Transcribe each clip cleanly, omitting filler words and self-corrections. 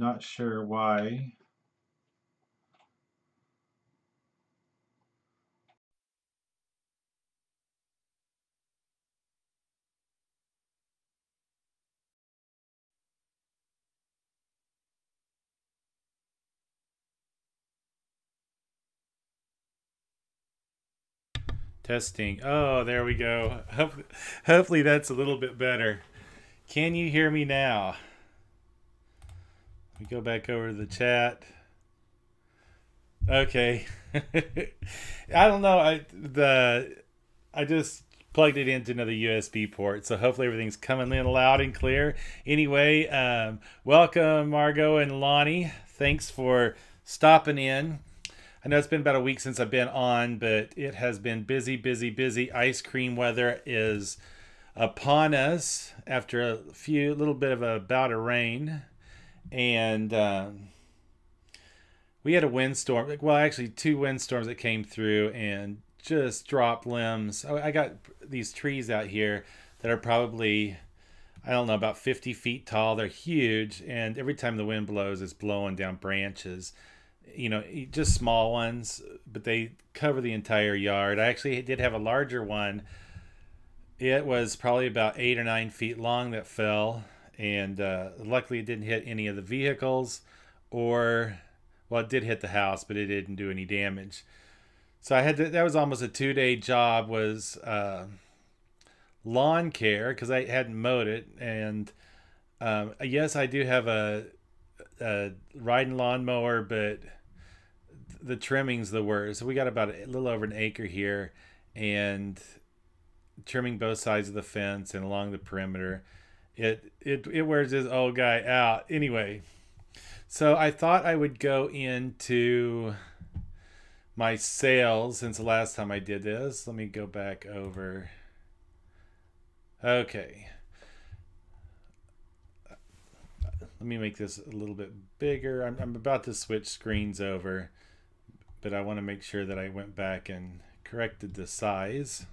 not sure why. Testing. Oh, there we go. Hopefully that's a little bit better. Can you hear me now? We go back over to the chat. Okay. I don't know. I just plugged it into another USB port, so hopefully everything's coming in loud and clear. Anyway, welcome Margot and Lonnie. Thanks for stopping in. I know it's been about a week since I've been on, but it has been busy, busy, busy. Ice cream weather is upon us after a little bit of a bout of rain, and we had a windstorm. Well, actually, two windstorms that came through and just dropped limbs. I got these trees out here that are probably, I don't know, about 50 feet tall. They're huge, and every time the wind blows, it's blowing down branches. Just small ones, but they cover the entire yard. I actually did have a larger one. It was probably about 8 or 9 feet long that fell, and luckily it didn't hit any of the vehicles, or well, it did hit the house, but it didn't do any damage. So that was almost a 2 day job, was lawn care, because I hadn't mowed it. And yes, I do have a riding lawnmower, but the trimming's the worst. So we got about a little over an acre here, and trimming both sides of the fence and along the perimeter, it wears this old guy out. Anyway, so I thought I would go into my sales since the last time I did this. Let me go back over. Okay. Let me make this a little bit bigger. I'm about to switch screens over, but I want to make sure that I went back and corrected the size.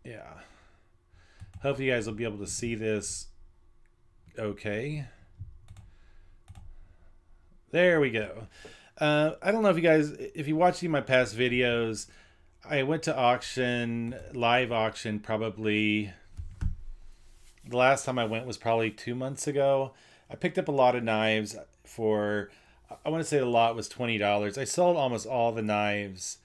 Yeah. Hopefully you guys will be able to see this okay. There we go. I don't know if you watched any of my past videos, I went to auction, live auction, probably the last time I went was probably 2 months ago. I picked up a lot of knives for, I want to say the lot was $20. I sold almost all the knives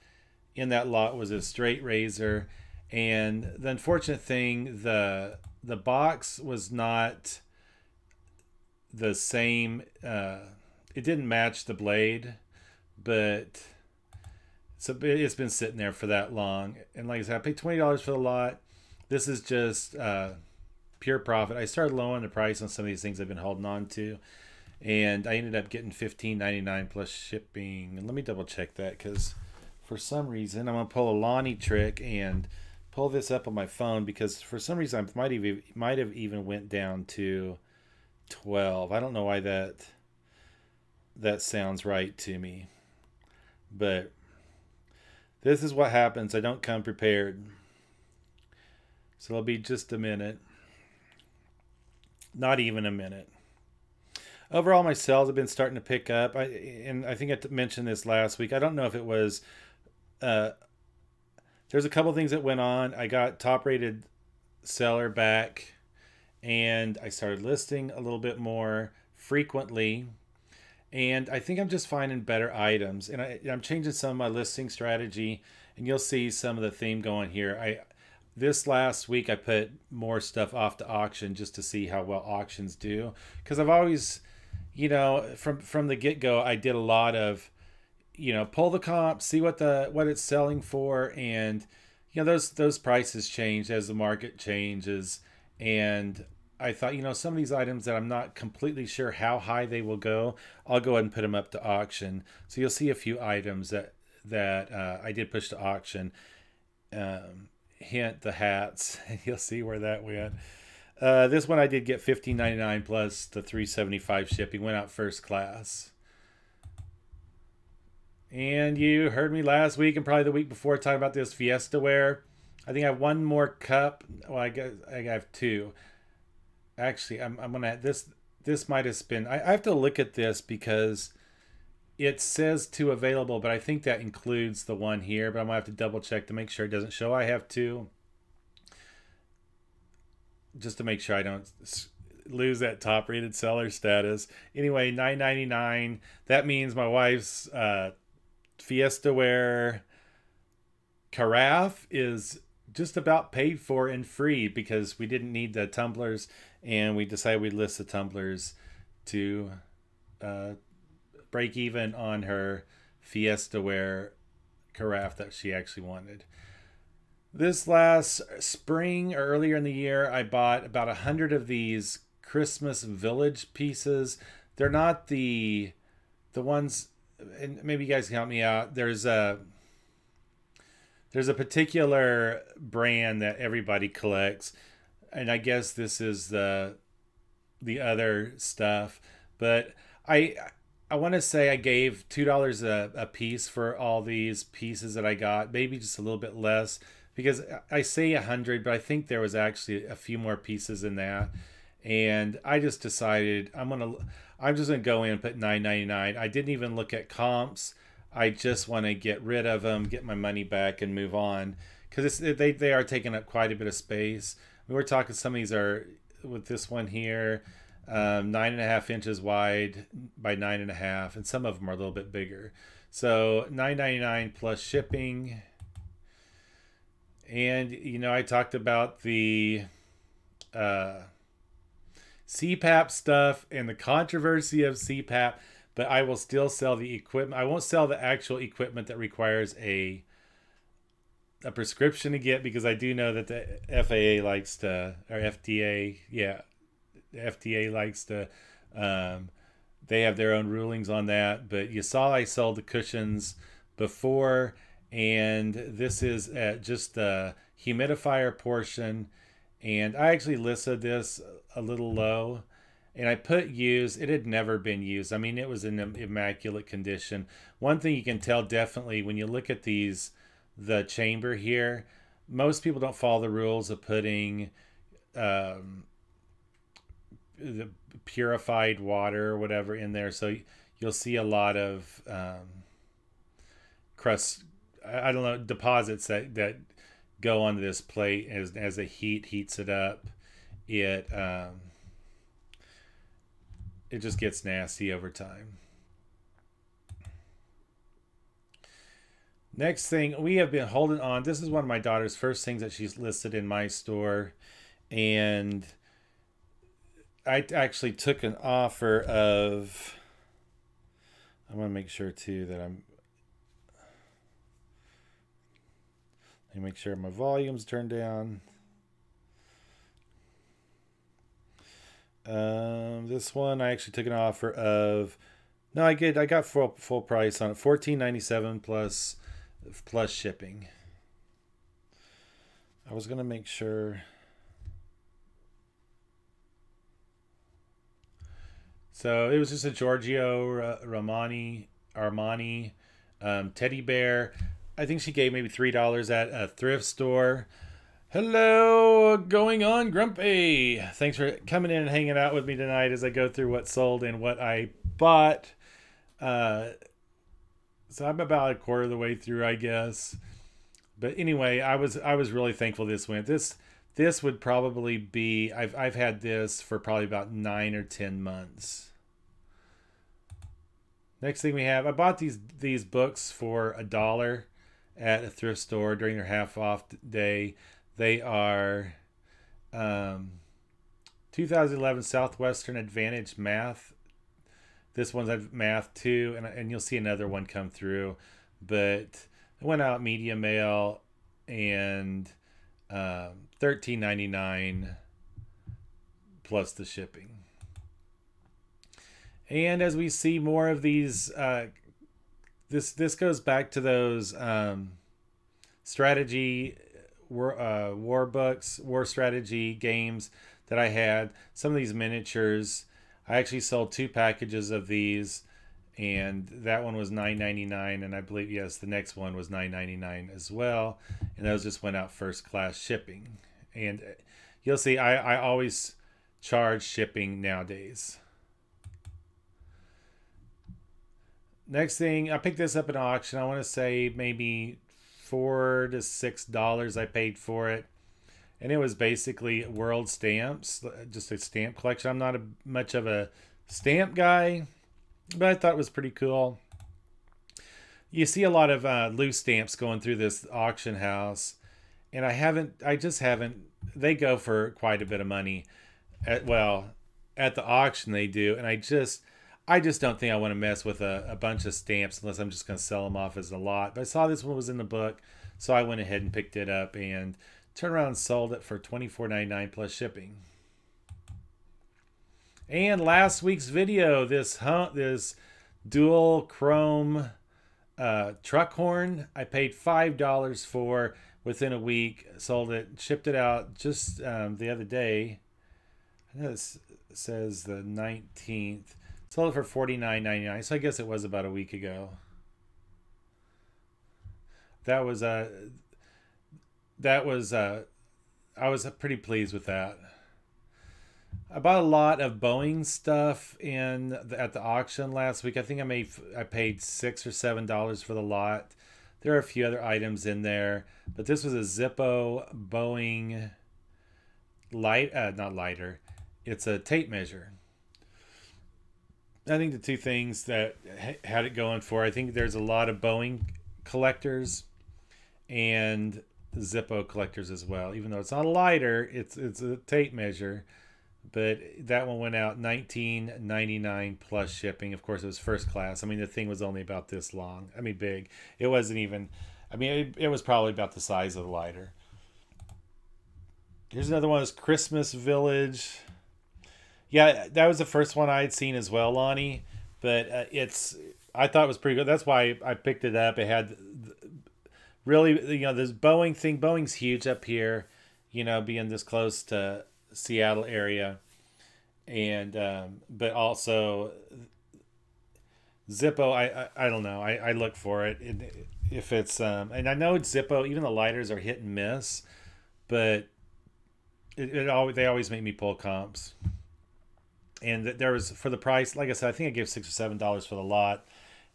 in that lot was a straight razor. And the unfortunate thing, the box was not the same. It didn't match the blade, but so it's been sitting there for that long. And like I said, I paid $20 for the lot. This is just pure profit. I started lowering the price on some of these things I've been holding on to, and I ended up getting $15.99 plus shipping. And let me double check that, because for some reason I'm gonna pull a Lonnie trick and pull this up on my phone, because for some reason I might have even went down to 12. I don't know why that sounds right to me, but this is what happens. I don't come prepared. So it'll be just a minute. Not even a minute. Overall, my sales have been starting to pick up. And I think I mentioned this last week. I don't know if it was. There's a couple things that went on. I got top rated seller back, and I started listing a little bit more frequently. And I think I'm just finding better items, and I'm changing some of my listing strategy, and you'll see some of the theme going here. This last week I put more stuff off to auction just to see how well auctions do, because I've always, from the get-go, I did a lot of, pull the comp, see what it's selling for, and those prices change as the market changes. And I thought, some of these items that I'm not completely sure how high they will go, I'll go ahead and put them up to auction. So you'll see a few items that I did push to auction. Hint the hats. You'll see where that went. This one I did get $15.99 plus the $3.75 shipping. Went out first class. And you heard me last week and probably the week before talking about this Fiesta ware. I think I have one more cup. Well, I guess I have two. Actually, I'm gonna this this might have been, I have to look at this because it says two available, but I think that includes the one here, but I'm gonna have to double check to make sure it doesn't show I have two, just to make sure I don't lose that top rated seller status. Anyway, $9.99. That means my wife's Fiesta ware carafe is just about paid for and free because we didn't need the tumblers, and we decided we'd list the tumblers to break even on her Fiesta ware carafe that she actually wanted. This last spring or earlier in the year, I bought about 100 of these Christmas village pieces. They're not the ones, and maybe you guys can help me out. There's a particular brand that everybody collects, and I guess this is the other stuff. But I want to say I gave $2 a piece for all these pieces that I got, maybe just a little bit less, because I say 100, but I think there was actually a few more pieces in that. And I just decided I'm just gonna go in and put $9.99. I didn't even look at comps. I just want to get rid of them, get my money back, and move on, because they are taking up quite a bit of space. We were talking, some of these are, with this one here, 9.5 inches wide by 9.5, and some of them are a little bit bigger. So $9.99 plus shipping. And you know, I talked about the CPAP stuff and the controversy of CPAP, but I will still sell the equipment. I won't sell the actual equipment that requires a prescription to get, because I do know that the FAA likes to, or FDA, yeah, the FDA likes to, they have their own rulings on that. But you saw I sold the cushions before, and this is just the humidifier portion, and I actually listed this a little low, and I put used. It had never been used. I mean, it was in immaculate condition. One thing you can tell definitely when you look at these, the chamber here, most people don't follow the rules of putting the purified water or whatever in there, so you'll see a lot of crust, I don't know, deposits that go onto this plate as the heat heats it up. It just gets nasty over time. Next thing, we have been holding on. This is one of my daughter's first things that she's listed in my store, and I actually took an offer of, I want to make sure too that let me make sure my volume's turned down. This one I actually took an offer of, no, I got full price on it, $14.97 plus shipping. I was gonna make sure. So it was just a Giorgio Armani teddy bear. I think she gave maybe $3 at a thrift store. Hello, going on, Grumpy. Thanks for coming in and hanging out with me tonight as I go through what sold and what I bought. So I'm about a quarter of the way through, I guess. But anyway, I was really thankful this went. This would probably be, I've had this for probably about 9 or 10 months. Next thing we have, I bought these books for $1 at a thrift store during their half off day. They are 2011 Southwestern Advantage Math. This one's Math 2, and you'll see another one come through. But it went out media mail, and $13.99 plus the shipping. And as we see more of these, this goes back to those strategy war books, war strategy games that I had. Some of these miniatures, I actually sold 2 packages of these, and that one was $9.99, and I believe, yes, the next one was $9.99 as well, and those just went out first class shipping. And you'll see I always charge shipping nowadays. Next thing, I picked this up at an auction. I want to say maybe $4 to $6 I paid for it. And it was basically world stamps, just a stamp collection. I'm not much of a stamp guy, but I thought it was pretty cool. You see a lot of loose stamps going through this auction house, and I just haven't, they go for quite a bit of money. At the auction they do, and I just don't think I want to mess with a bunch of stamps unless I'm just going to sell them off as a lot. But I saw this one was in the book, so I went ahead and picked it up and turned around and sold it for $24.99 plus shipping. And last week's video, this dual chrome truck horn, I paid $5 for within a week. Sold it, shipped it out just the other day. I know it says the 19th. Sold it for $49.99, so I guess it was about a week ago. I was pretty pleased with that. I bought a lot of Boeing stuff at the auction last week. I think I paid $6 or $7 for the lot. There are a few other items in there, but this was a Zippo Boeing not lighter. It's a tape measure. I think the two things that had it going for, I think there's a lot of Boeing collectors and Zippo collectors as well. Even though it's not a lighter, it's a tape measure. But that one went out $19.99 plus shipping. Of course, it was first class. I mean, the thing was only about this long. I mean, big. It wasn't even, I mean, it was probably about the size of the lighter. Here's another one. Is Christmas Village. Yeah, that was the first one I had seen as well, Lonnie. But I thought it was pretty good. That's why I picked it up. It had really, this Boeing thing. Boeing's huge up here, being this close to Seattle area. And, but also Zippo, I don't know. I look for it. If it's, and I know it's Zippo, even the lighters are hit and miss, but they always make me pull comps. And there was, for the price, like I said, I think I gave $6 or $7 for the lot,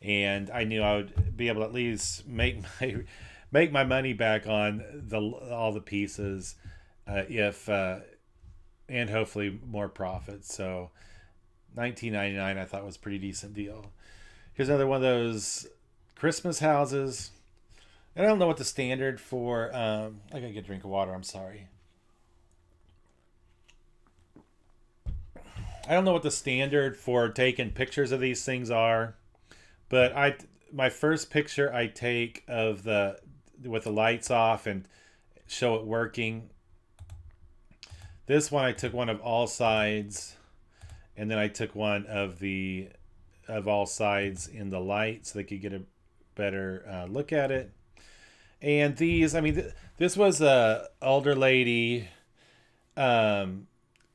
and I knew I would be able to at least make my money back on all the pieces, and hopefully more profit. So $19.99 I thought was a pretty decent deal. Here's another one of those Christmas houses. And I don't know what the standard for. I gotta get a drink of water. I'm sorry. I don't know what the standard for taking pictures of these things are, but my first picture I take of with the lights off and show it working. This one I took one of all sides, and then I took one of all sides in the light so they could get a better look at it. And these, I mean, this was a older lady.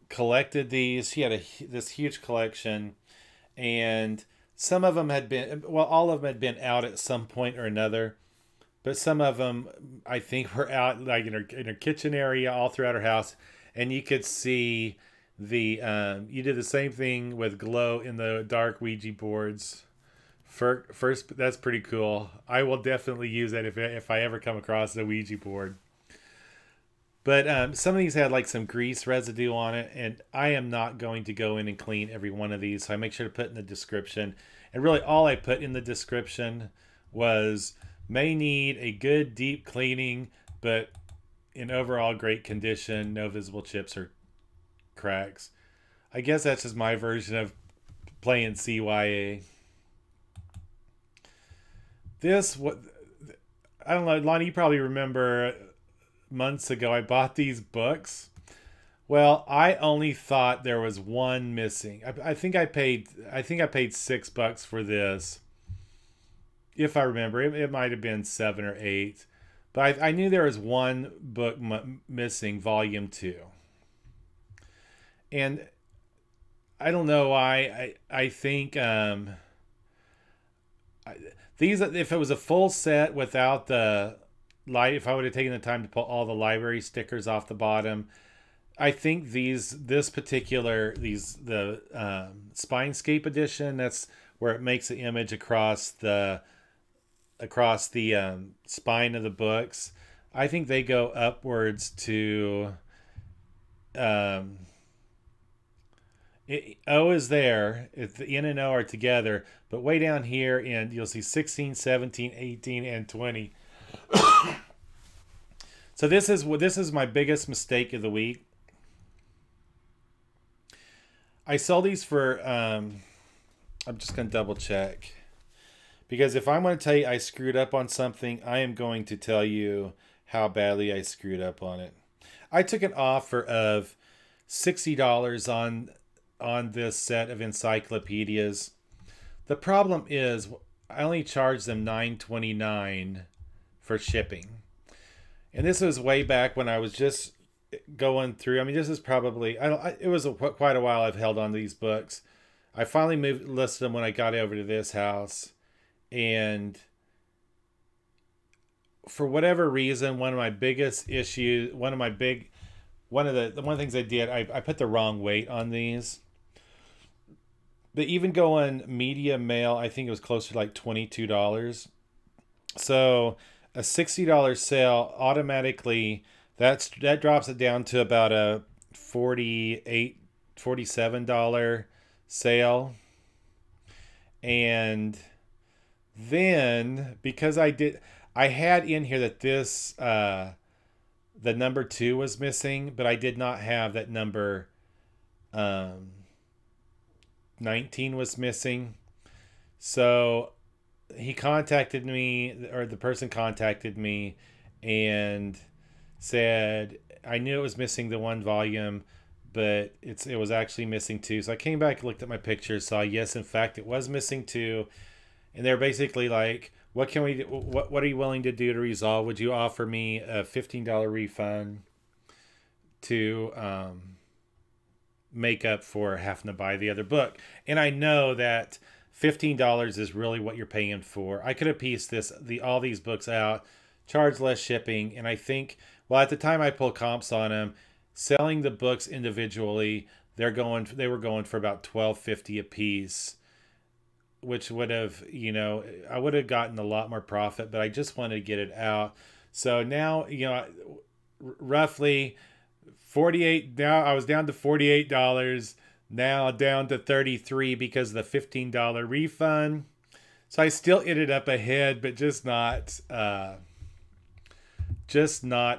Collected these. She had this huge collection, and some of them all of them had been out at some point or another, but some of them I think were out like in her kitchen area all throughout her house, and you could see you did the same thing with glow in the dark Ouija boards. First, that's pretty cool. I will definitely use that if I ever come across a Ouija board. But some of these had like some grease residue on it, and I am not going to go in and clean every one of these, so I make sure to put in the description. And really all I put in the description was may need a good deep cleaning, but in overall great condition, no visible chips or cracks. I guess that's just my version of playing CYA. I don't know, Lonnie, you probably remember months ago I bought these books. Well, I only thought there was one missing. I think I paid $6 for this. If I remember, it might have been 7 or 8, but I knew there was one book missing, volume 2. And I don't know why. I think these, if it was a full set without the if I would have taken the time to pull all the library stickers off the bottom, I think the Spinescape edition, that's where it makes the image across the spine of the books. I think they go upwards to um, O is there. If the N and O are together, but way down here, and you'll see 16, 17, 18, and 20. So this is my biggest mistake of the week. I sold these for. I'm just gonna double check, because if I'm going to tell you I screwed up on something, I am going to tell you how badly I screwed up on it. I took an offer of $60 on this set of encyclopedias. The problem is I only charged them $9.29 for shipping. And this was way back when I was just going through. I mean, this is probably it was quite a while I've held on to these books. I finally listed them when I got over to this house, and for whatever reason, one of the things I did, I put the wrong weight on these. But even going medium mail, I think it was closer to like $22. So a $60 sale automatically, that drops it down to about a $47 sale. And then because I had in here that this the number 2 was missing, but I did not have that number 19 was missing. So he contacted me, or the person contacted me and said, I knew it was missing the 1 volume, but it was actually missing 2. So I came back, looked at my pictures, saw yes, in fact, it was missing 2. And they're basically like, what can we do? What are you willing to do to resolve? Would you offer me a $15 refund to make up for having to buy the other book? And I know that $15 is really what you're paying for. I could have pieced all these books out, charged less shipping, and I think, well, at the time I pulled comps on them, selling the books individually, they were going for about $12.50 a piece, which would have, I would have gotten a lot more profit, but I just wanted to get it out. So now, roughly 48. Now I was down to $48. Now down to $33 because of the $15 refund. So I still ended up ahead, but just not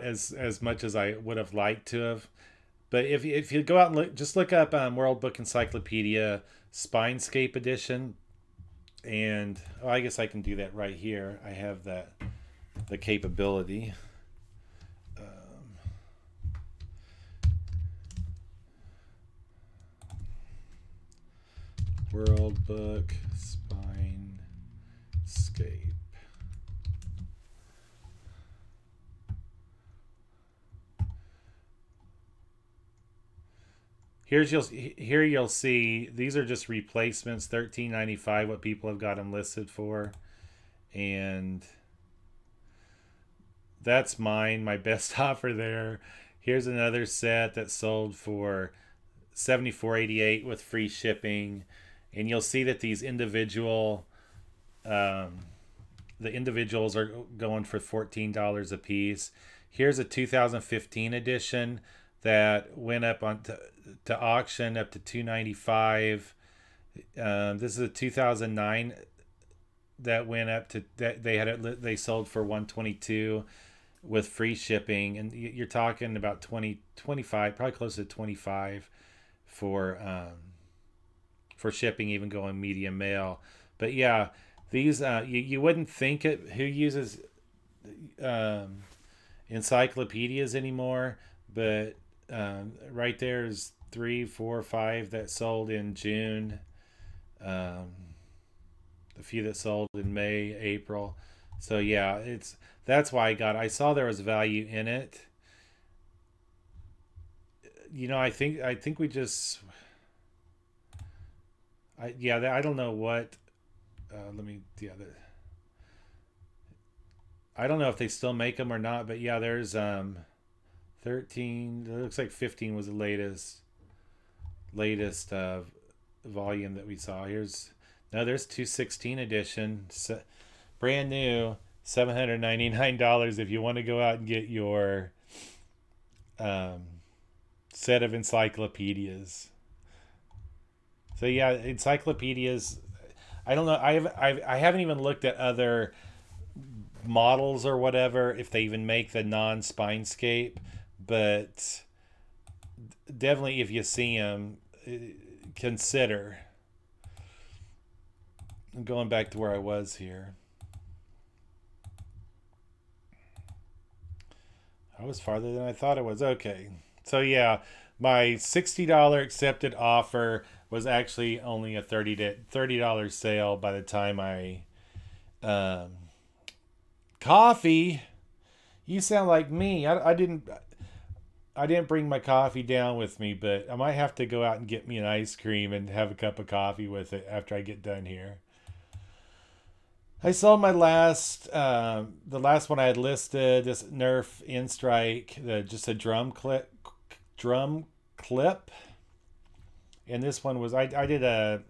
as much as I would have liked to have. But if you go out and look up World Book Encyclopedia Spinescape edition, and I guess I can do that right here. I have the capability. World Book Spinescape. Here you'll see these are just replacements, $13.95, what people have got them listed for, and that's my best offer there. Here's another set that sold for $74.88 with free shipping, and you'll see that these the individuals are going for $14 a piece. Here's a 2015 edition that went up to auction up to $295. This is a 2009 that went up to they sold for $122 with free shipping, and you're talking about 25, probably close to 25 for shipping, even going medium mail. But yeah, these you wouldn't think it who uses encyclopedias anymore, but right there is 3, 4, 5 that sold in June, a few that sold in May, April. So yeah, that's why I saw there was value in it. I think we just I don't know what I don't know if they still make them or not, but yeah, there's 13, it looks like 15 was the latest volume that we saw. Here's No, there's 216 edition, brand new, $799 if you want to go out and get your um, set of encyclopedias. So yeah, encyclopedias. I don't know. I haven't even looked at other models or whatever if they even make the non-Spinescape, but definitely if you see them, consider. I'm going back to where I was here. I was farther than I thought I was. Okay. So yeah, my $60 accepted offer was actually only a $30 sale by the time I um, coffee. You sound like me. I didn't bring my coffee down with me, but I might have to go out and get me an ice cream and have a cup of coffee with it after I get done here. I sold my the last one I had listed, this Nerf In Strike, just a drum clip, and this one was I did a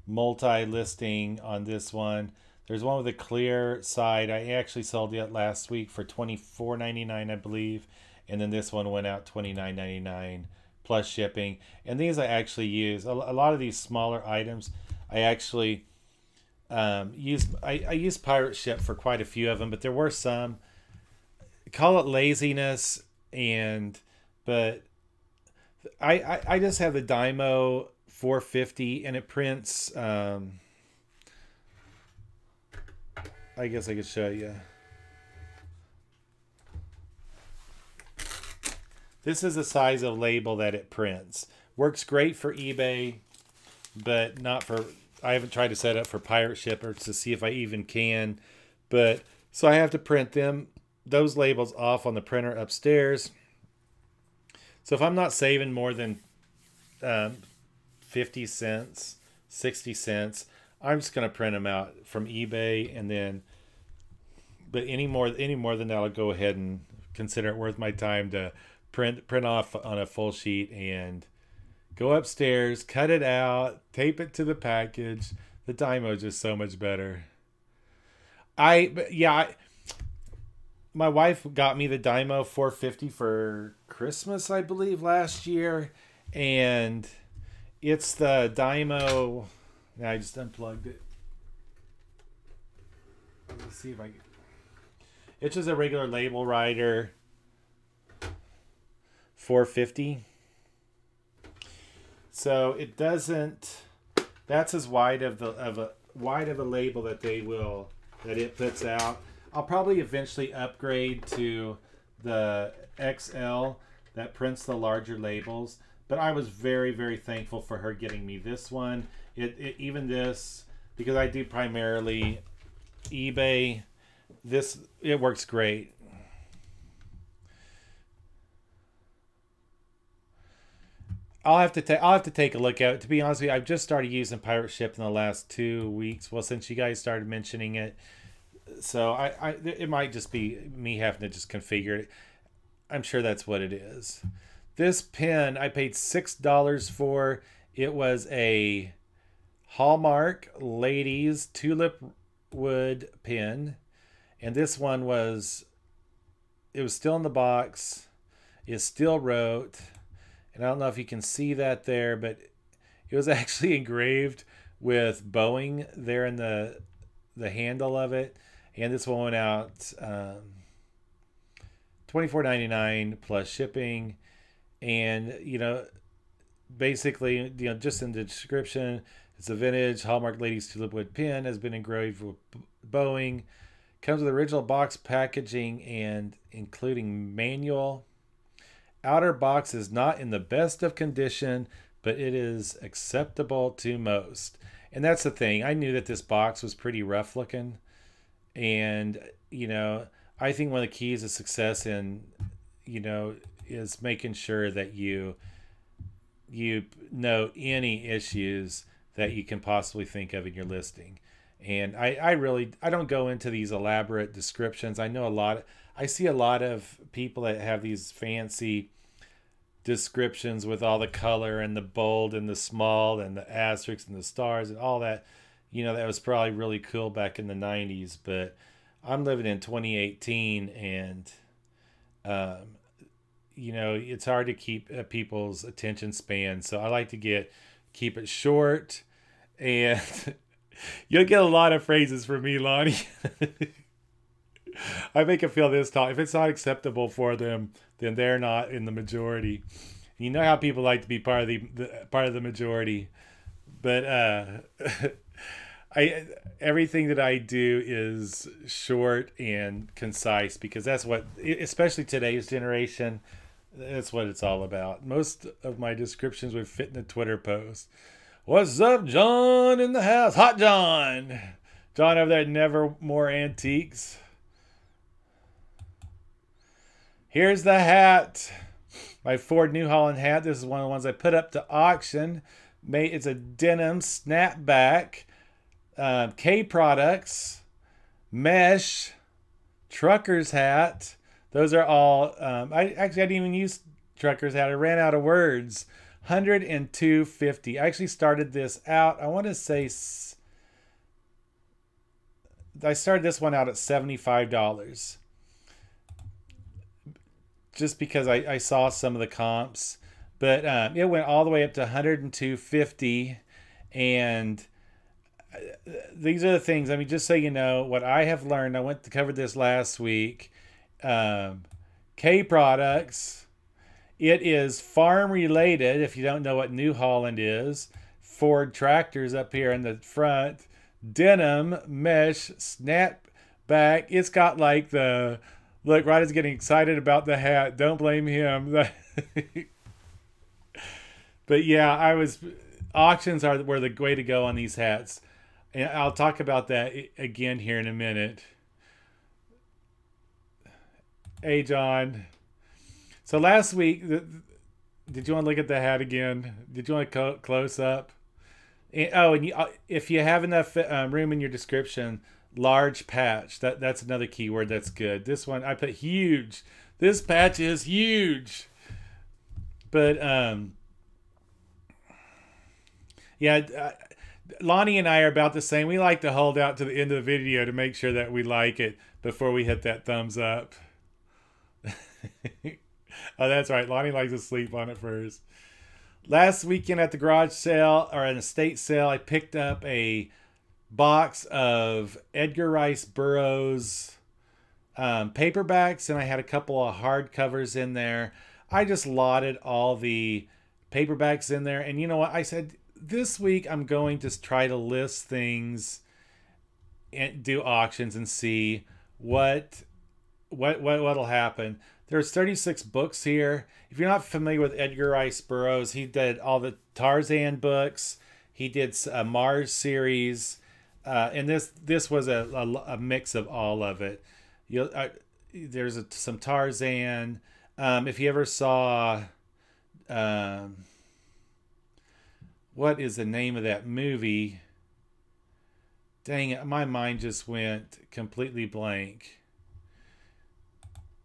multi-listing on this one. There's one with a clear side. I actually sold it last week for $24.99, I believe, and then this one went out $29.99 plus shipping. And these I actually use a lot of these smaller items. I actually I used Pirate Ship for quite a few of them, but there were some. Call it laziness, but I just have the Dymo 450 and it prints. I guess I could show you. This is the size of label that it prints. Works great for eBay, but not for. I haven't tried to set up for Pirate Ship or to see if I even can, but so I have to print those labels off on the printer upstairs. So if I'm not saving more than 50 cents, 60 cents, I'm just going to print them out from eBay, and then, but any more than that, I'll go ahead and consider it worth my time to print off on a full sheet and go upstairs, cut it out, tape it to the package. The Dymo is just so much better. My wife got me the Dymo 450 for Christmas, I believe, last year, and it's the Dymo. I just unplugged it. Let's see if I. It's just a regular label writer. 450. So it doesn't. That's as wide of a label that it puts out. I'll probably eventually upgrade to the XL that prints the larger labels. But I was very, very thankful for her getting me this one. Even this, because I do primarily eBay. It works great. I'll have to take a look at it. To be honest with you, I've just started using Pirate Ship in the last 2 weeks. Well, since you guys started mentioning it, so it might just be me having to just configure it. I'm sure that's what it is. This pen I paid $6 for. It was a Hallmark Ladies Tulip Wood pen, and this one was still in the box. It still wrote. And I don't know if you can see that there, but it was actually engraved with Boeing there in the handle of it. And this one went out $24.99 plus shipping. And, basically, just in the description, it's a vintage Hallmark Ladies Tulip Wood pen, has been engraved with Boeing. Comes with original box packaging and including manual. Outer box is not in the best of condition, but it is acceptable to most. And that's the thing. I knew that this box was pretty rough looking. And, I think one of the keys to success is making sure that you note any issues that you can possibly think of in your listing. And I don't go into these elaborate descriptions. I see a lot of people that have these fancy descriptions with all the color and the bold and the small and the asterisks and the stars and all that. You know, that was probably really cool back in the 90s, but I'm living in 2018, and um, you know, it's hard to keep people's attention span. So I like to keep it short, and you'll get a lot of phrases from me, Lonnie. I make it feel this time. If it's not acceptable for them, then they're not in the majority. You know how people like to be part of the part of the majority, but I everything that I do is short and concise, because that's what, especially today's generation, that's what it's all about. Most of my descriptions would fit in a Twitter post. What's up, John in the house? Hot John. John over there at Nevermore Antiques. Here's the hat. My Ford New Holland hat. This is one of the ones I put up to auction. It's a denim snapback. K products. Mesh. Trucker's hat. Those are all. I didn't even use trucker's hat. I ran out of words. 102.50. I actually started this out. I want to say I started this one out at $75. Just because I saw some of the comps, but it went all the way up to 102.50, and these are the things. I mean, just so you know what I have learned. I went to cover this last week. K products. It is farm related. If you don't know what New Holland is, Ford tractors up here in the front. Denim mesh snapback. It's got like the. Look, Ryder's getting excited about the hat. Don't blame him. But yeah, auctions were the way to go on these hats. And I'll talk about that again here in a minute. Hey, John. So last week, did you want to look at the hat again? Did you want to close up? And if you have enough room in your description, large patch. That's another keyword that's good. This one I put huge. This patch is huge. But yeah, Lonnie and I are about the same. We like to hold out to the end of the video to make sure that we like it before we hit that thumbs up. Oh, that's right. Lonnie likes to sleep on it first. Last weekend at the garage sale, or an estate sale, I picked up a box of Edgar Rice Burroughs paperbacks, and I had a couple of hardcovers in there. I just lotted all the paperbacks in there, and you know what? I said this week I'm going to try to list things and do auctions and see what'll happen. There's 36 books here. If you're not familiar with Edgar Rice Burroughs, he did all the Tarzan books. He did a Mars series. And this was a mix of all of it. There's some Tarzan. If you ever saw, what is the name of that movie? Dang it, my mind just went completely blank.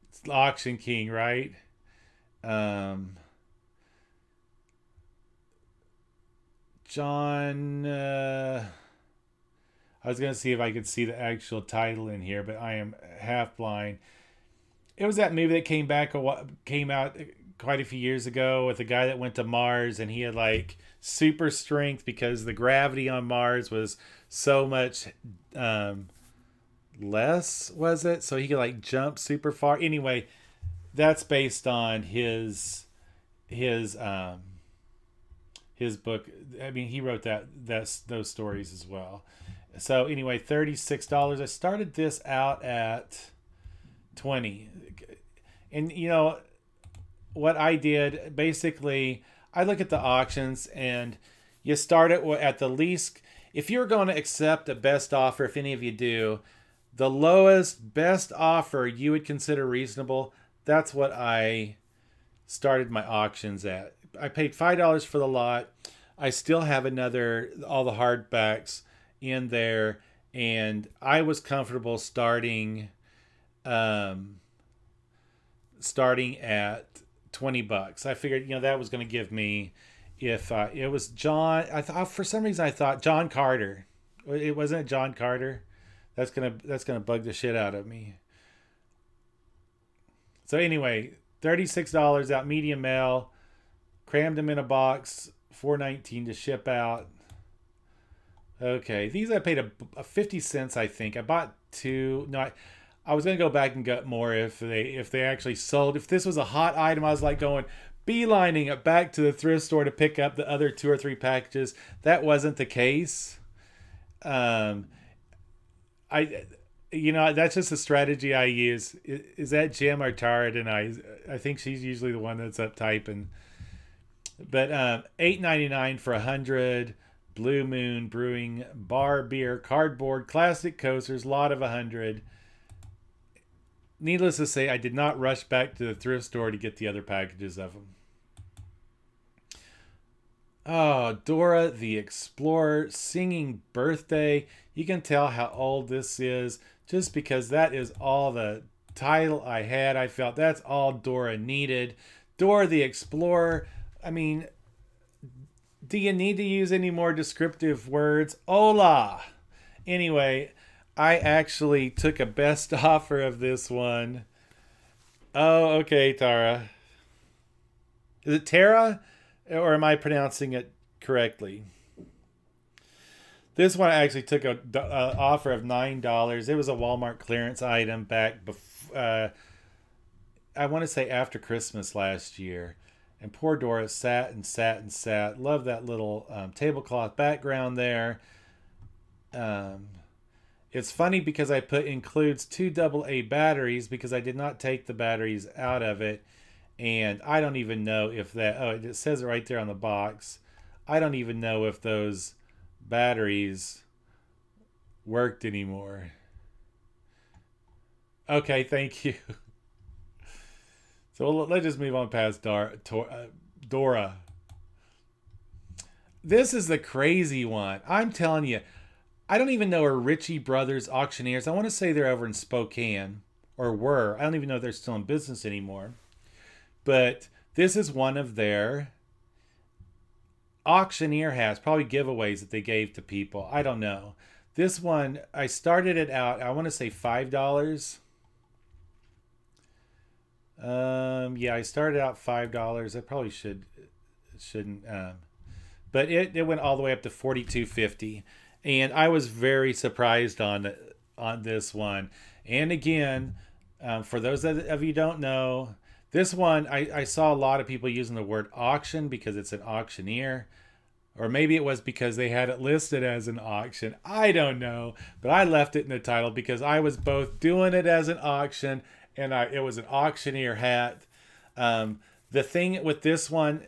It's Auction King, right? John. I was going to see if I could see the actual title in here, but I am half blind. It was that movie that came out quite a few years ago with a guy that went to Mars, and he had like super strength because the gravity on Mars was so much less, was it? So he could like jump super far. Anyway, that's based on his book. I mean, he wrote those stories as well. So anyway, $36. I started this out at $20. And you know what I did, basically I look at the auctions, and you start it at the least. If you're going to accept a best offer, if any of you do, the lowest best offer you would consider reasonable, that's what I started my auctions at. I paid $5 for the lot. I still have all the hardbacks in there, and I was comfortable starting at $20. I figured, that was going to give me, if it was John, for some reason I thought John Carter. It wasn't John Carter. That's gonna bug the shit out of me. So anyway, $36 out, medium mail. Crammed them in a box. $4.19 to ship out. Okay, these I paid a 50 cents, I think. I bought two. No, I was gonna go back and get more if they actually sold. If this was a hot item, I was like going beelining it back to the thrift store to pick up the other 2 or 3 packages. That wasn't the case. I that's just a strategy I use. Is that Jim or Tara tonight? I think she's usually the one that's up typing. But $8.99 for 100. Blue Moon Brewing bar beer, cardboard, classic coasters, lot of 100. Needless to say, I did not rush back to the thrift store to get the other packages of them. Oh, Dora the Explorer singing birthday. You can tell how old this is just because that is all the title I had. I felt that's all Dora needed. Dora the Explorer. I mean, do you need to use any more descriptive words? Hola! Anyway, I actually took a best offer of this one. Oh, okay, Tara. Is it Tara? Or am I pronouncing it correctly? This one I actually took a offer of $9. It was a Walmart clearance item back before, I want to say after Christmas last year. And poor Dora sat and sat and sat. Love that little tablecloth background there. It's funny because I put includes 2 AA batteries because I did not take the batteries out of it. And I don't even know if that... Oh, it says it right there on the box. I don't even know if those batteries worked anymore. Okay, thank you. So let's just move on past Dora. This is the crazy one. I'm telling you, I don't even know where Ritchie Brothers Auctioneers. I want to say they're over in Spokane, or were. I don't even know if they're still in business anymore. But this is one of their auctioneer hats, probably giveaways that they gave to people. I don't know. This one, I started it out, I want to say $5. Yeah, I started out $5. I probably shouldn't. But it went all the way up to $42.50, and I was very surprised on this one. And again, for those of you who don't know, this one I saw a lot of people using the word auction because it's an auctioneer, or maybe it was because they had it listed as an auction. I don't know, but I left it in the title because I was both doing it as an auction and it was an auctioneer hat. The thing with this one,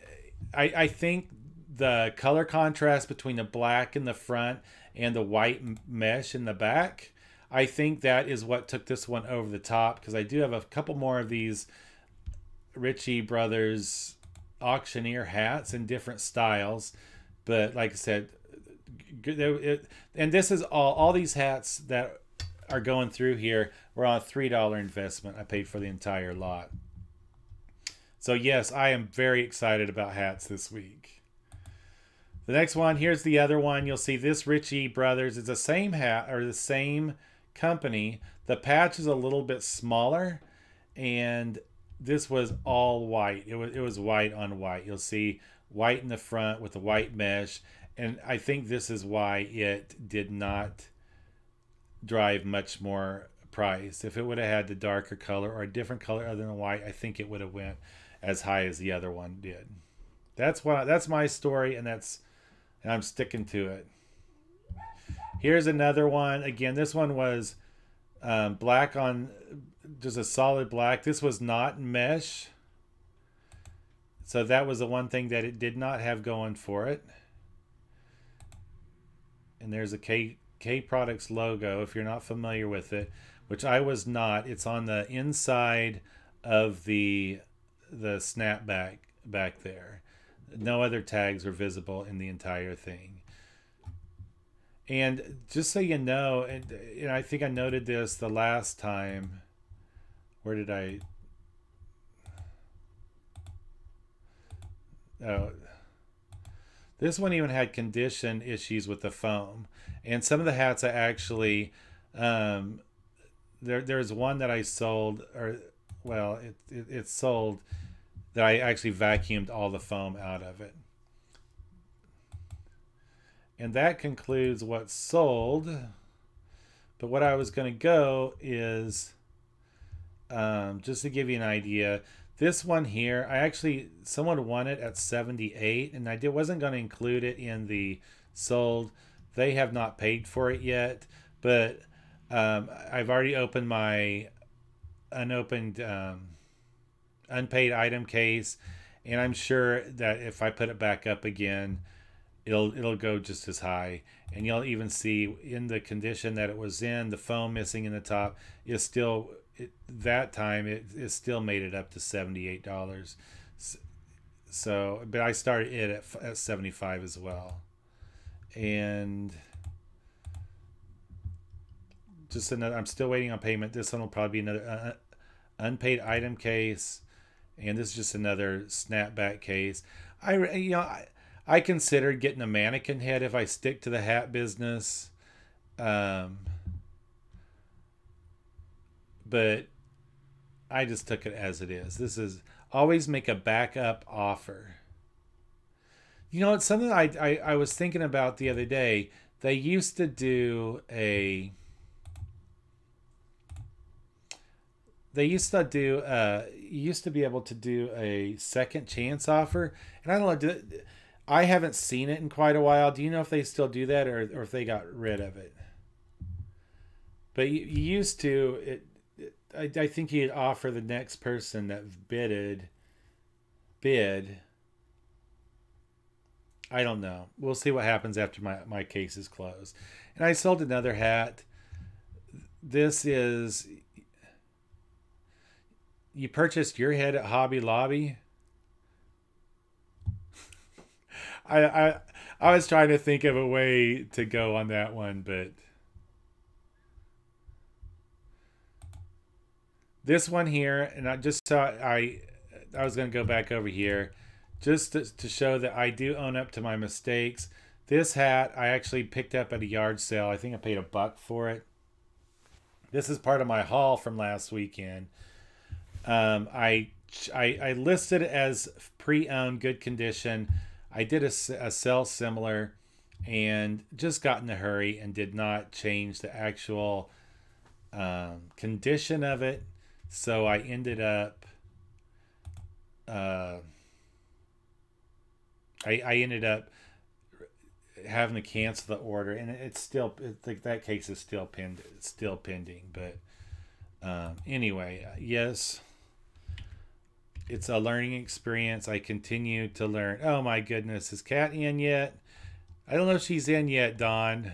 I think the color contrast between the black in the front and the white mesh in the back, I think that is what took this one over the top, because I do have a couple more of these Ritchie Brothers auctioneer hats in different styles. But like I said, and this is all these hats that are going through here were on a $3 investment. I paid for the entire lot. So yes, I am very excited about hats this week. The next one, here's the other one. You'll see this Ritchie Brothers. It's the same hat, or the same company. The patch is a little bit smaller, and this was all white. It was white on white. You'll see white in the front with the white mesh, and I think this is why it did not drive much more price. If it would have had the darker color or a different color other than white, I think it would have went as high as the other one did. That's my story, and I'm sticking to it. Here's another one. Again, this one was black on just a solid black. This was not mesh. So that was the one thing that it did not have going for it. And there's a K Products logo if you're not familiar with it, which I was not. It's on the inside of the snapback back there. No other tags are visible in the entire thing. And just so you know, and I think I noted this the last time. Where did I? Oh, This one even had condition issues with the foam. And some of the hats I actually, there's one that I sold, or well, it's sold, that I actually vacuumed all the foam out of it. And that concludes what's sold. But what I was going to go is, just to give you an idea, this one here, someone won it at 78, and I wasn't going to include it in the sold. They have not paid for it yet, but I've already opened my unopened, unpaid item case, and I'm sure that if I put it back up again, it'll go just as high. And you'll even see in the condition that it was in, the foam missing in the top is still, that time it still made it up to $78. So, but I started it at 75 as well. And just another, I'm still waiting on payment. This one will probably be another unpaid item case, and this is just another snapback case. I considered getting a mannequin head if I stick to the hat business. But I just took it as it is. This is always make a backup offer. You know, it's something I was thinking about the other day. They used to do a... They used to do, used to be able to do a second chance offer. And I don't know, I haven't seen it in quite a while. Do you know if they still do that, or if they got rid of it? But you used to, I think you'd offer the next person that bid. I don't know. We'll see what happens after my case is closed. And I sold another hat. This is, you purchased your head at Hobby Lobby. I was trying to think of a way to go on that one, but this one here, and I just saw, I was going to go back over here just to show that I do own up to my mistakes. This hat I actually picked up at a yard sale. I think I paid $1 for it. This is part of my haul from last weekend. I listed it as pre-owned, good condition. I did a sell similar and just got in a hurry and did not change the actual condition of it. So I ended up, I ended up having to cancel the order, and it's still, that case is still pending. But anyway, yes. It's a learning experience. I continue to learn. Oh my goodness, is Kat in yet? I don't know if she's in yet, Dawn.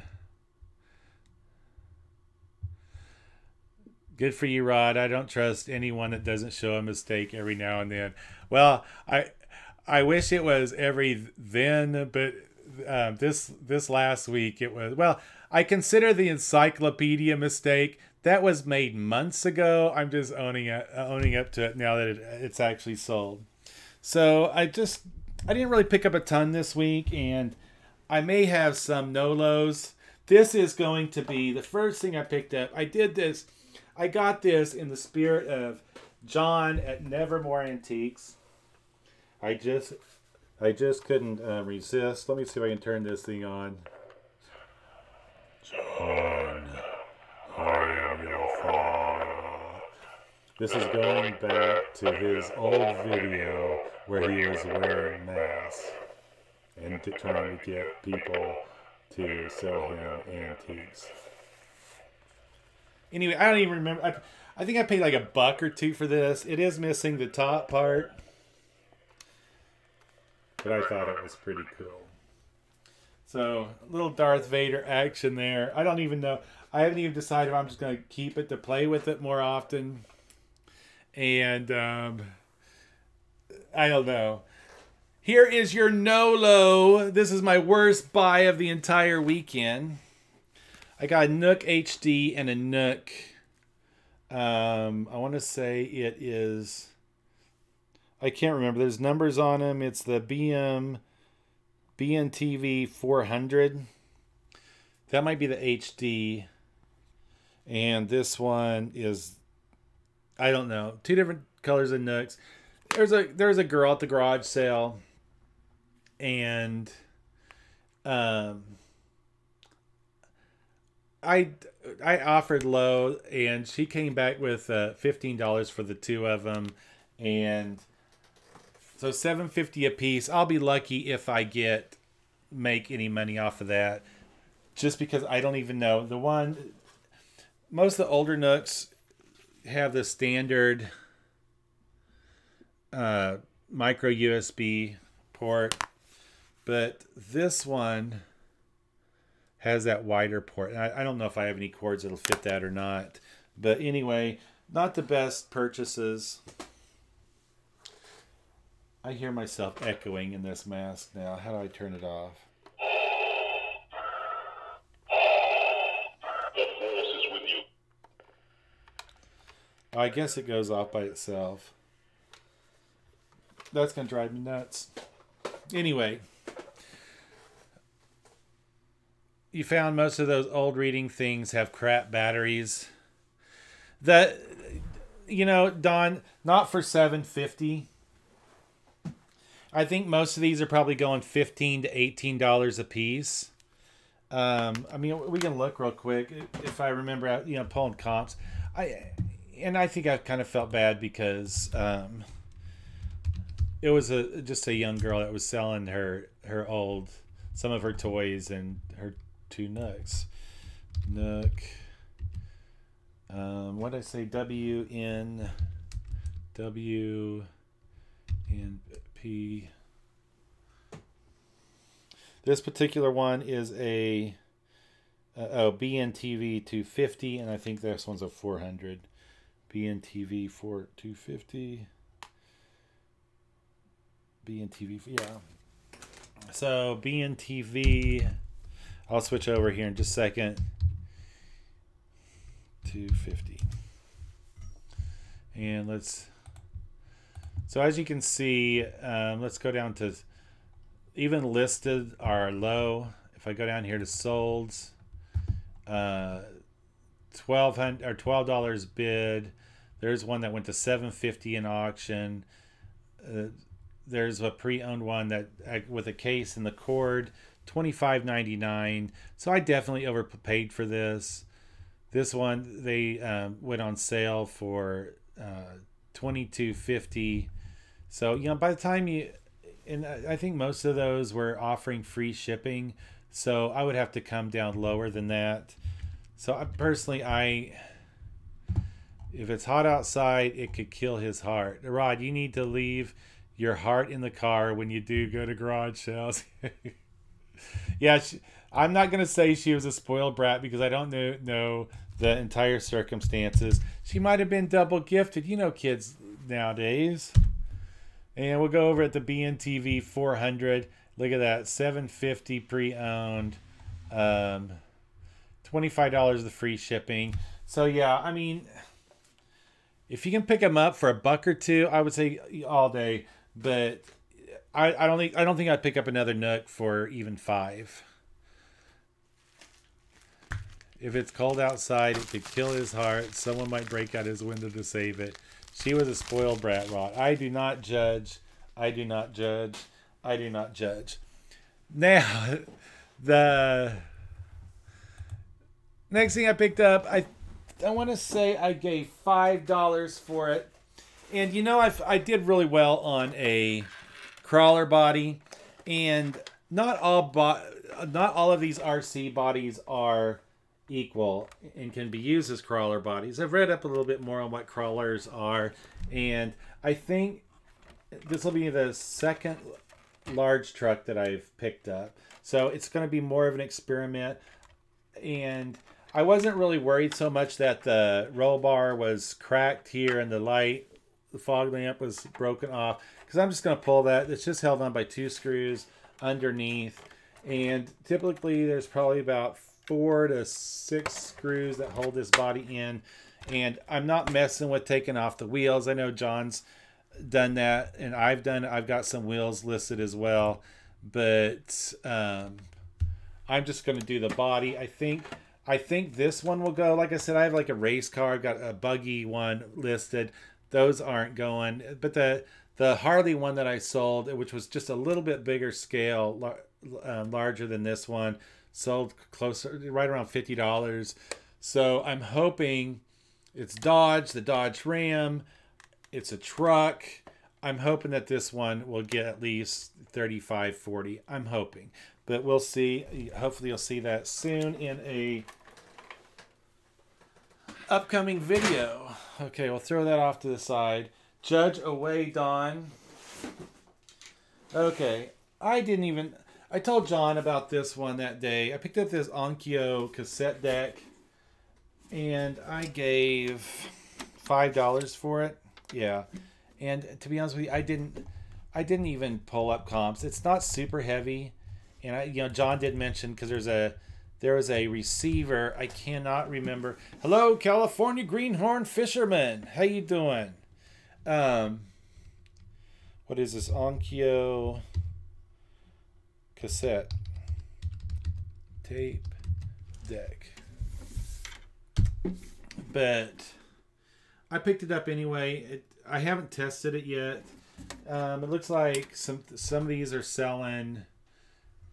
Good for you, Rod. I don't trust anyone that doesn't show a mistake every now and then. Well, I wish it was every then, but this last week it was. Well, I consider the encyclopedia mistake. That was made months ago. I'm just owning up to it now that it's actually sold. So I didn't really pick up a ton this week, and I may have some no-lows. This is going to be the first thing I picked up. I got this in the spirit of John at Nevermore Antiques. I just couldn't resist. Let me see if I can turn this thing on. John, I am your father. This is going back to his old video where he was wearing masks and trying to get people to sell him antiques. Anyway, I don't even remember. I think I paid like $1 or $2 for this. It is missing the top part, but I thought it was pretty cool. So, a little Darth Vader action there. I don't even know. I haven't even decided if I'm just going to keep it to play with it more often. And, I don't know. Here is your no-low. This is my worst buy of the entire weekend. I got a Nook HD and a Nook. I want to say it is... I can't remember. There's numbers on them. It's the BM BNTV 400. That might be the HD. And this one is, I don't know, two different colors of Nooks. There's a girl at the garage sale, and I offered low, and she came back with $15 for the two of them, and so $7.50 a piece. I'll be lucky if I make any money off of that, just because I don't even know. Most of the older Nooks have the standard micro USB port, but this one has that wider port. And I don't know if I have any cords that'll fit that or not. But anyway, not the best purchases. I hear myself echoing in this mask now. How do I turn it off? Oh, I guess it goes off by itself. That's going to drive me nuts. Anyway, you found most of those old reading things have crap batteries. That, Don, not for $7.50. I think most of these are probably going $15 to $18 a piece. I mean, we can look real quick if I remember, pulling comps. I think I kind of felt bad because it was just a young girl that was selling some of her toys and her two Nooks. Nook. What did I say? WNP. This particular one is a BNTV 250, and I think this one's a 400. BNTV 250. BNTV, yeah. So BNTV, I'll switch over here in just a second. 250. And so as you can see, let's go down to, even listed are low. If I go down here to solds, $12 bid. There's one that went to $7.50 in auction. There's a pre-owned one that with a case and the cord, $25.99. So I definitely overpaid for this. This one they went on sale for $22.50. So by the time and I think most of those were offering free shipping. So I would have to come down lower than that. So if it's hot outside, it could kill his heart. Rod, you need to leave your heart in the car when you do go to garage sales. Yeah, I'm not going to say she was a spoiled brat because I don't know the entire circumstances. She might have been double gifted. Kids nowadays. And we'll go over at the BNTV 400. Look at that, $7.50 pre-owned. $25 the free shipping. So yeah, I mean, if you can pick them up for $1 or $2, I would say all day. But I don't think I'd pick up another Nook for even $5. If it's cold outside, it could kill his heart. Someone might break out his window to save it. She was a spoiled brat, Rod. I do not judge. I do not judge. I do not judge. Now, the next thing I picked up, I want to say I gave $5 for it. And I did really well on a crawler body, and not all of these RC bodies are equal and can be used as crawler bodies. I've read up a little bit more on what crawlers are, and I think this will be the second large truck that I've picked up. So it's going to be more of an experiment, and I wasn't really worried so much that the roll bar was cracked here and the fog lamp was broken off, because I'm just going to pull that. It's just held on by 2 screws underneath, and typically there's probably about 4 to 6 screws that hold this body in, and I'm not messing with taking off the wheels. I know John's done that, and I've got some wheels listed as well, but I'm just going to do the body. I think this one will go. Like I said, I have like a race car. I've got a buggy one listed. Those aren't going. But the Harley one that I sold, which was just a little bit bigger scale, larger than this one, sold closer, right around $50. So I'm hoping it's Dodge, the Dodge Ram. It's a truck. I'm hoping that this one will get at least 35, 40. I'm hoping. But we'll see. Hopefully you'll see that soon in a upcoming video. Okay, we'll throw that off to the side. Judge away, Don. Okay, I told John about this one that day. I picked up this Onkyo cassette deck, and I gave $5 for it. Yeah, and to be honest with you, I didn't even pull up comps. It's not super heavy, and John did mention, because there was a receiver. I cannot remember. Hello, California Greenhorn Fisherman. How you doing? What is this? Onkyo cassette tape deck. But I picked it up anyway. I haven't tested it yet. It looks like some of these are selling.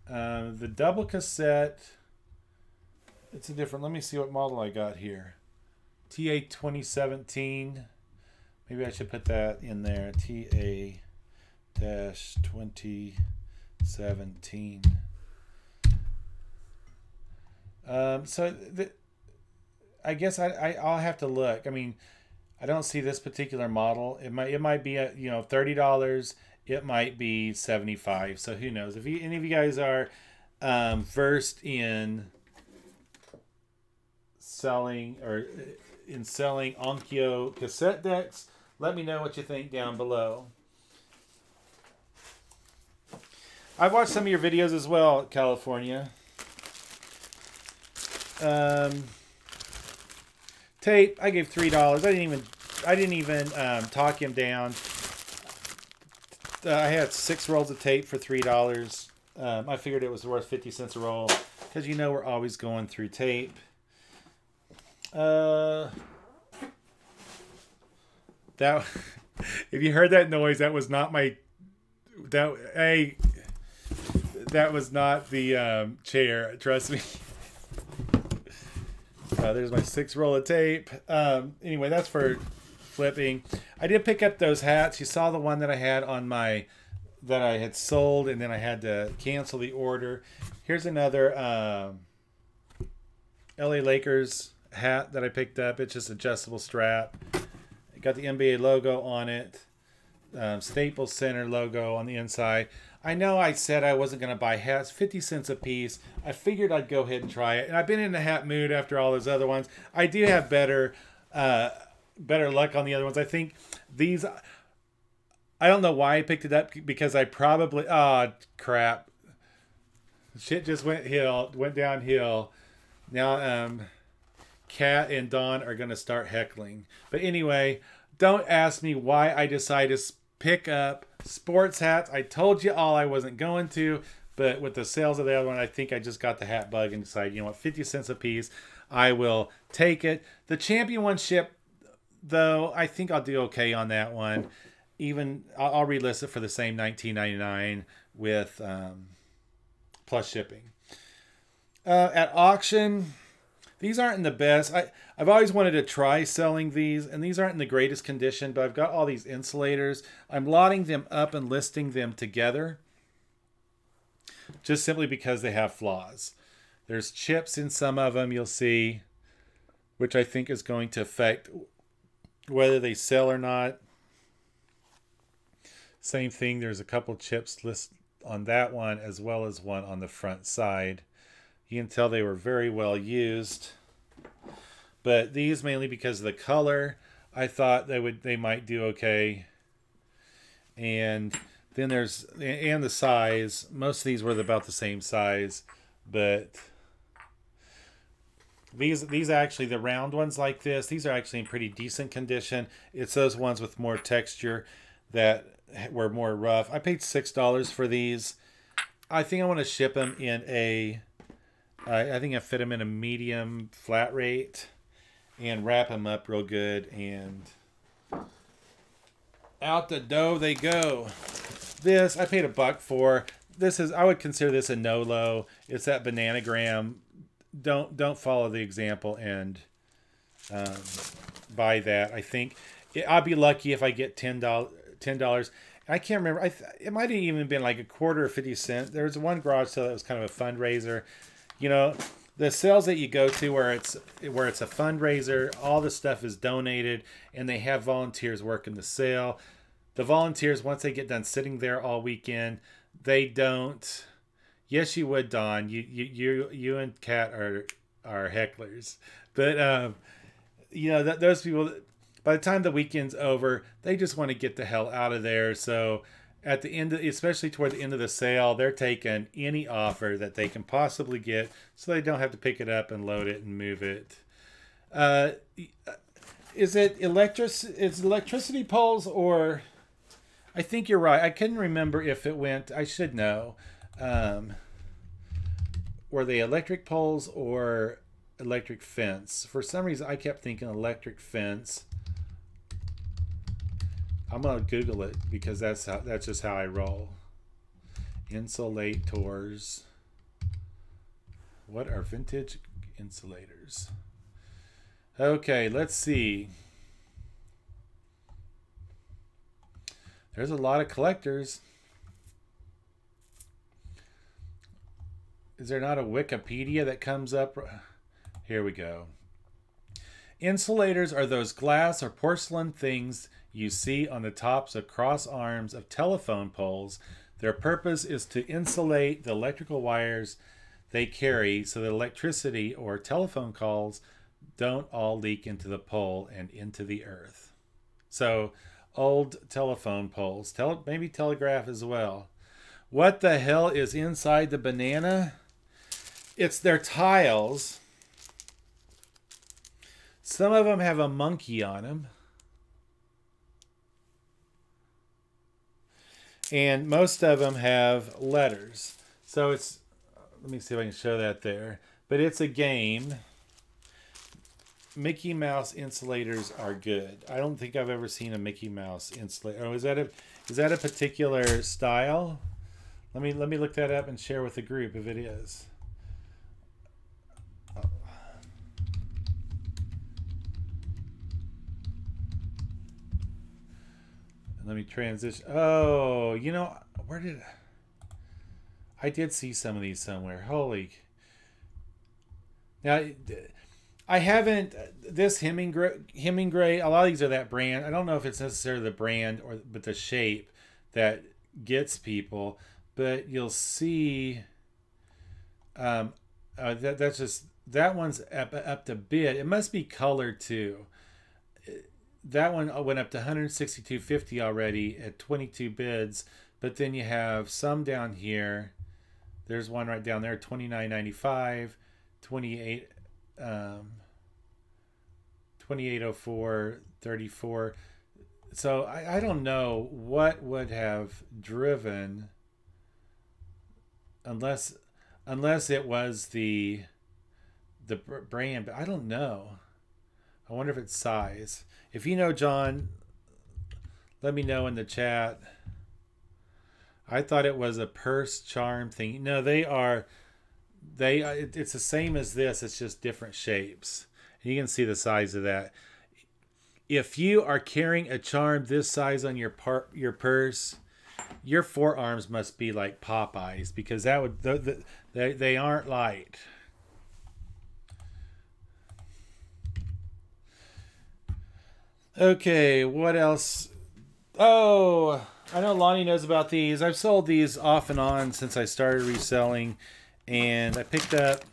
The double cassette, it's a different. Let me see what model I got here. TA 2017. Maybe I should put that in there. TA-2017. I guess I'll have to look. I mean, I don't see this particular model. It might be at $30. It might be $75. So who knows? If any of you guys are versed in selling Onkyo cassette decks, let me know what you think down below. I've watched some of your videos as well, California. Tape, I gave $3. I didn't even talk him down. I had 6 rolls of tape for $3. I figured it was worth 50 cents a roll, because we're always going through tape. That if you heard that noise, that was not my that was not the chair, trust me. There's my 6 roll of tape. Anyway, that's for flipping. I did pick up those hats. You saw the one that I had on that I had sold, and then I had to cancel the order. Here's another LA Lakers hat that I picked up. It's just adjustable strap. It got the NBA logo on it. Staples Center logo on the inside. I know I said I wasn't going to buy hats, 50 cents a piece. I figured I'd go ahead and try it. And I've been in the hat mood after all those other ones. I do have better luck on the other ones. I think these, I don't know why I picked it up, because I probably, crap. Shit just went downhill. Now, Kat and Dawn are going to start heckling. But anyway, don't ask me why I decided to pick up sports hats. I told you all I wasn't going to, but with the sales of the other one, I think I just got the hat bug and decided, 50 cents a piece, I will take it. The champion one ship, though, I think I'll do okay on that one. Even I'll relist it for the same $19.99 with plus shipping. At auction, these aren't in the best. I've always wanted to try selling these, and these aren't in the greatest condition, but I've got all these insulators. I'm lotting them up and listing them together, just simply because they have flaws. There's chips in some of them, you'll see, which I think is going to affect whether they sell or not. Same thing, there's a couple chips listed on that one, as well as one on the front side. You can tell they were very well used. But these, mainly because of the color, I thought they might do okay. And then and the size. Most of these were about the same size, but these actually, the round ones like this, these are actually in pretty decent condition. It's those ones with more texture that were more rough. I paid $6 for these. I think I want to ship them in a, I think I fit them in a medium flat rate and wrap them up real good, and out the door they go. This, I paid $1 for. This is, I would consider this a no-low. It's that Bananagram. Don't follow the example and buy that. I think I'll be lucky if I get $10. I can't remember. It might have even been like a quarter or 50 cents. There was one garage sale that was kind of a fundraiser. You know, the sales that you go to where it's a fundraiser, all the stuff is donated, and they have volunteers working the sale. The volunteers, once they get done sitting there all weekend, they don't. Yes, you would, Don. You and Kat are hecklers, but you know those people. By the time the weekend's over, they just want to get the hell out of there. So at the end, especially toward the end of the sale, they're taking any offer that they can possibly get, so they don't have to pick it up and load it and move it. Is it electricity poles, or I think you're right. I couldn't remember if it went. I should know. Were they electric poles or electric fence? For some reason, I kept thinking electric fence. I'm gonna Google it because that's just how I roll. Insulators. What are vintage insulators? Okay, let's see. There's a lot of collectors. Is there not a Wikipedia that comes up? Here we go. Insulators are those glass or porcelain things you see on the tops of cross arms of telephone poles. Their purpose is to insulate the electrical wires they carry so that electricity or telephone calls don't all leak into the pole and into the earth. So, old telephone poles, maybe telegraph as well. What the hell is inside the banana? It's their tiles. Some of them have a monkey on them. And most of them have letters. So it's, let me see if I can show that there. But it's a game. Mickey Mouse insulators are good. I don't think I've ever seen a Mickey Mouse insulator. Oh, is that a particular style? Let me look that up and share with the group if it is. Let me transition. Oh, you know, where did I did see some of these somewhere. Holy. Now, I haven't, this Hemingway, a lot of these are that brand. I don't know if it's necessarily the brand but the shape that gets people, but you'll see that's just, that one's up to bid. It must be colored too. That one went up to $162.50 already at 22 bids, but then you have some down here. There's one right down there, $29.95, 28, 2804, 34. So I don't know what would have driven, unless it was the brand, but I don't know. I wonder if it's size. If you know, John, let me know in the chat. I thought it was a purse charm thing. No, it's the same as this. It's just different shapes. You can see the size of that. If you are carrying a charm this size on your purse, your forearms must be like Popeyes, because that would they aren't light. Okay, what else? Oh, I know Lonnie knows about these. I've sold these off and on since I started reselling, and I picked up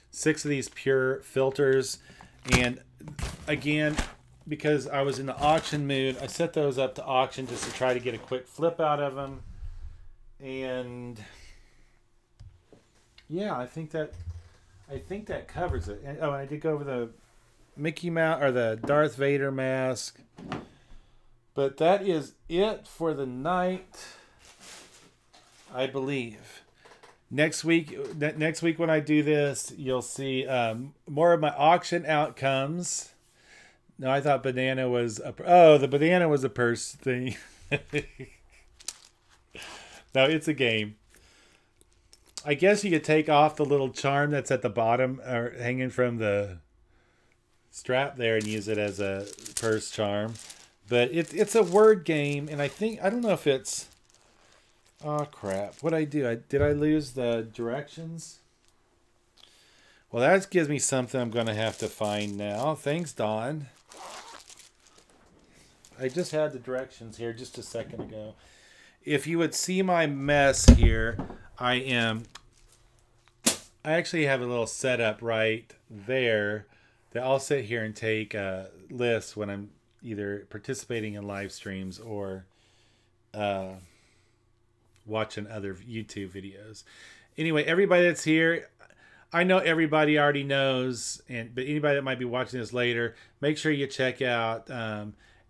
6 of these pure filters. And again, because I was in the auction mood, I set those up to auction just to try to get a quick flip out of them. And yeah, I think that covers it. And, oh, and I did go over the Mickey Mouse or the Darth Vader mask. But that is it for the night. I believe. Next week when I do this, you'll see more of my auction outcomes. No, I thought banana was the banana was a purse thing. No, it's a game. I guess you could take off the little charm that's at the bottom or hanging from the strap there and use it as a purse charm. But it's a word game, and I don't know if it's... Oh, crap. What'd I do? Did I lose the directions? Well, that gives me something I'm going to have to find now. Thanks, Don. I just had the directions here just a second ago. If you would see my mess here, I actually have a little setup right there that I'll sit here and take lists when I'm either participating in live streams or... watching other YouTube videos. Anyway, everybody that's here, I know everybody already knows, but anybody that might be watching this later, make sure you check out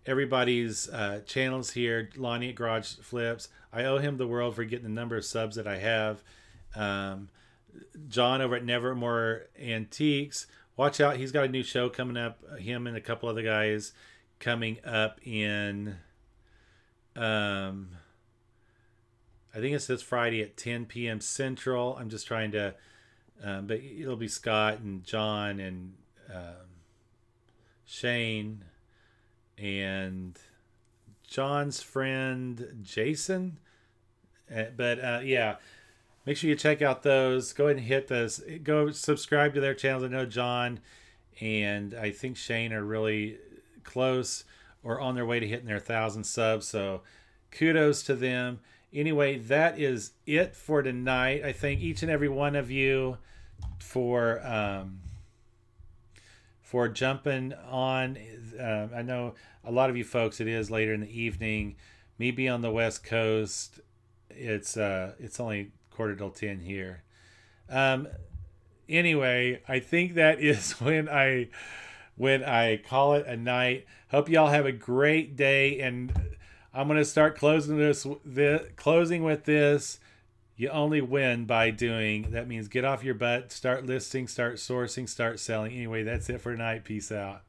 everybody's channels here. Lonnie at Garage Flips. I owe him the world for getting the number of subs that I have. John over at Nevermore Antiques. Watch out, he's got a new show coming up. Him and a couple other guys coming up in... I think it's this Friday at 10 p.m. Central. I'm just trying to, but it'll be Scott and John and Shane and John's friend Jason. Yeah, make sure you check out those. Go ahead and hit those. Go subscribe to their channels. I know John and I think Shane are really close or on their way to hitting their 1,000 subs. So kudos to them. Anyway, that is it for tonight. I thank each and every one of you for jumping on. I know a lot of you folks, it is later in the evening. Me being on the West Coast, it's only 9:45 here. Anyway, I think that is when I call it a night. Hope y'all have a great day, and I'm going to start closing with this. You only win by doing. That means get off your butt, start listing, start sourcing, start selling. Anyway, that's it for tonight. Peace out.